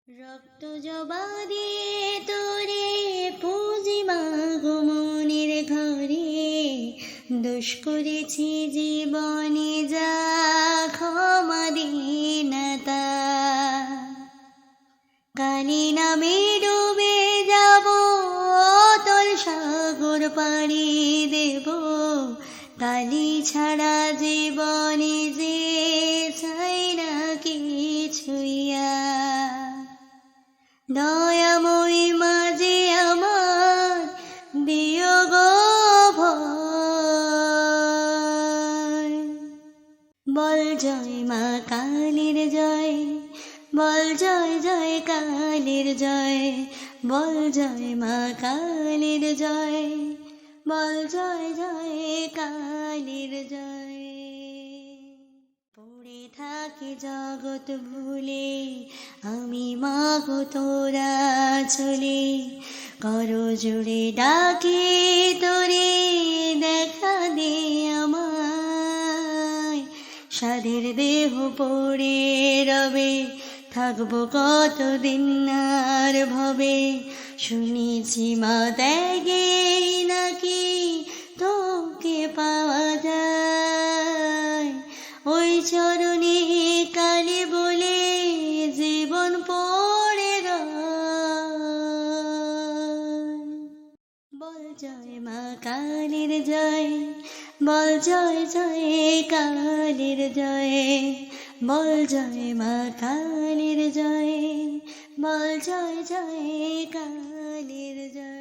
রক্ত জবা দিয়ে তোরে পুঁজি মাগো মনের ঘরে, দোষ করেছি জীবনে যা ক্ষমা দিনা তা। কালি নামে ডুবে যাব অতল সাগর পাড়ি দেব, কালি ছাড়া জীবনে যে চাই না কিছুইয়া। দয়াময়ী মাঝে আমার দিও গো ভয়। বল জয় মা কালীর জয়, বল জয় জয় কালীর জয়, বল জয় মা কালীর জয়, বল জয় জয় কালীর জয়। পড়ে থাকি জগৎ ভুলে আমি মাগো তোরা চলে, করো জুড়ে ডাকি তোরে দেখা দে আমায়। সাধের দেহ পড়ে রবে থাকবো কতদিন আর ভবে, শুনেছি মা ত্যাগে নাকি তোকে পাওয়া যায়। ওই চরণে কালী বলে জীবন পড়ে রয়। বল জয় মা কালীর জয়, বল জয় জয় কালীর জয়, বল জয় মা কালীর জয়, বল জয় জয় কালীর জয়।